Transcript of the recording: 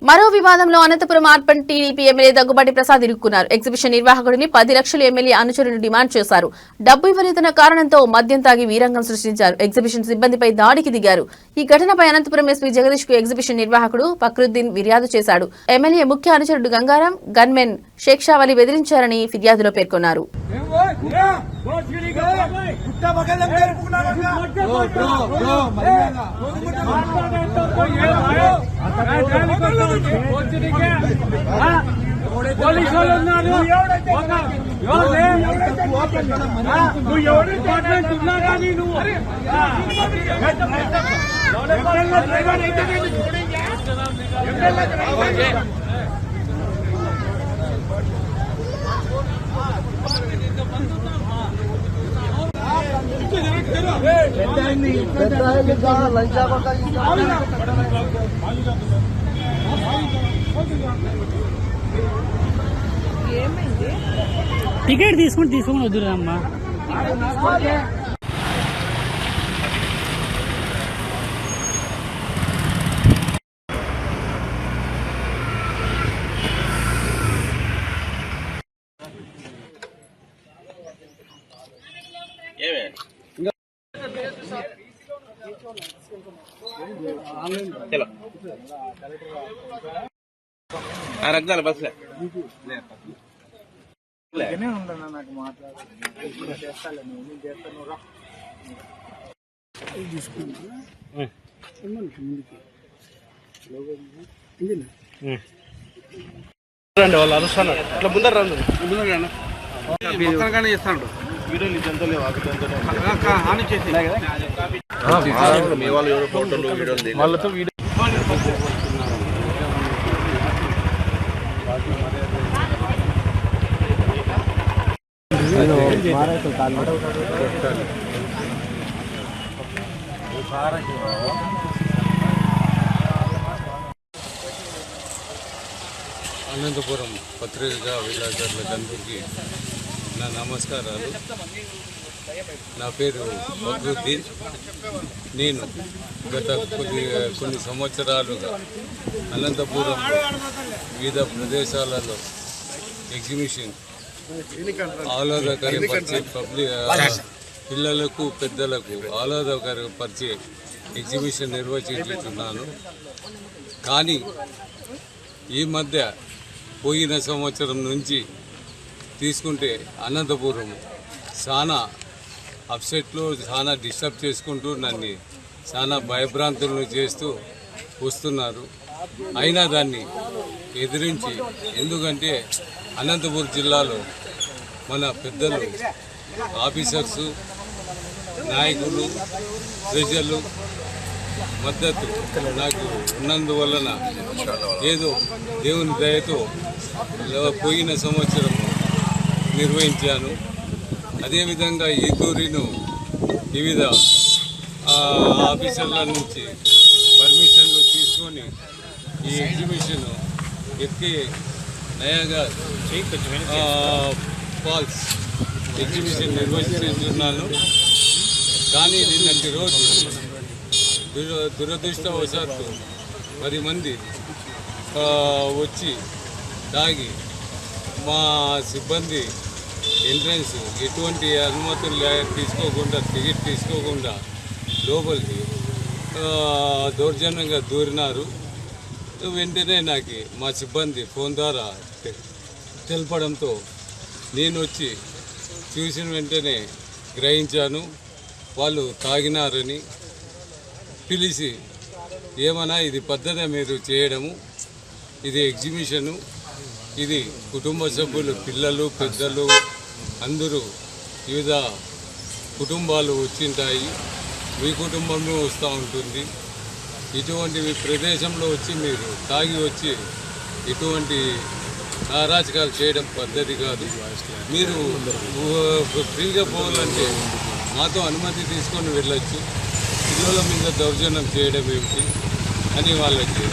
మరో వివాదంలో Anantapuram urban TDP MLA Daggubati Prasad ఇరుక్కున్నారు. ఎగ్జిబిషన్ నిర్వాహకుడిని 10 లక్షలు ఎమ్మెల్యే అనుచరులు డిమాండ్ చేశారు. డబ్బు ఇవ్వలేదన్న కారణంతో మద్యం తాగి వీరంగం సృష్టించారు. ఎగ్జిబిషన్ సిబ్బందిపై దాడికి దిగారు. ఈ ఘటనపై అనంతపురం ఎస్పీ జగదీష్ కు ఎగ్జిబిషన్ నిర్వాహకుడు ఫక్రుద్దీన్ ఫిర్యాదు చేశాడు. ఎమ్మెల్యే ముఖ్య అనుచరుడు గంగారాం, గన్మెన్ షేక్షావలి బెదిరించారని ఫిర్యాదులో పేర్కొన్నారు. టికెట్ తీసుకుని వద్దురమ్మా. రగ్గాలి బస్లే నాకు మాట్లాడు చేస్తాను రండి, వాళ్ళు అరుస్తాను అట్లా ముందర రండి, కానీ చేస్తాడు వీడియోలు ఇదంతా లేవు హాని చేసి మీ వాళ్ళు ఎవరు ఫోటోలు వీడియోలు వాళ్ళతో వీడియో అనంతపురం పత్రికా విలేకరులందరికీ నా నమస్కారాలు. నా పేరు ఫక్రుద్దీన్. నేను గత కొన్ని సంవత్సరాలుగా అనంతపురం వివిధ ప్రదేశాలలో ఎగ్జిబిషన్ ఆహ్లాదకరపరిచే పిల్లలకు పెద్దలకు ఆహ్లాదకరపరిచే ఎగ్జిబిషన్ నిర్వహించుతున్నాను. కానీ ఈ మధ్య పోయిన సంవత్సరం నుంచి తీసుకుంటే అనంతపురం చాలా అప్సెట్లో చాలా డిస్టర్బ్ చేసుకుంటూ నన్ను చాలా భయభ్రాంతులను చేస్తూ వస్తున్నారు. అయినా దాన్ని ఎదిరించి, ఎందుకంటే అనంతపురం జిల్లాలో మన పెద్దలు, ఆఫీసర్సు, నాయకులు, ప్రజలు మద్దతు నాకు ఉన్నందువలన ఏదో దేవుని దయతో పోయిన సంవత్సరం నిర్వహించాను. అదేవిధంగా ఈ తూరిను వివిధ ఆఫీసర్ల నుంచి పర్మిషన్లు తీసుకొని ఈ ఎగ్జిబిషన్ ఎక్కి నయాగా ఫాల్స్ ఎగ్జిబిషన్ నిర్వహిస్తున్నాను. కానీ నిన్నటి రోజు దురదృష్టవశాత్తు 10 మంది వచ్చి తాగి మా సిబ్బంది ఎంట్రన్స్ ఎటువంటి అనుమతులు తీసుకోకుండా, టికెట్ తీసుకోకుండా లోపలికి దౌర్జన్యంగా దూరినారు. వెంటనే నాకు మా సిబ్బంది ఫోన్ ద్వారా తెలపడంతో నేను వచ్చి చూసిన వెంటనే గ్రహించాను వాళ్ళు తాగినారని. పిలిచి ఏమన్నా ఇది పద్ధతి మీరు చేయడము, ఇది ఎగ్జిబిషను, ఇది కుటుంబ సభ్యులు, పిల్లలు, పెద్దలు అందరూ వివిధ కుటుంబాలు వచ్చింటాయి, మీ కుటుంబంలో వస్తూ ఉంటుంది. ఇటువంటి ప్రదేశంలో వచ్చి మీరు తాగి వచ్చి ఇటువంటి అరాచకాలు చేయడం పద్ధతి కాదు. మీరు ఫ్రీగా పోవాలంటే మాతో అనుమతి తీసుకొని వెళ్ళొచ్చు. పిల్లల మీద దౌర్జన్యం చేయడం ఏమిటి అని వాళ్ళకి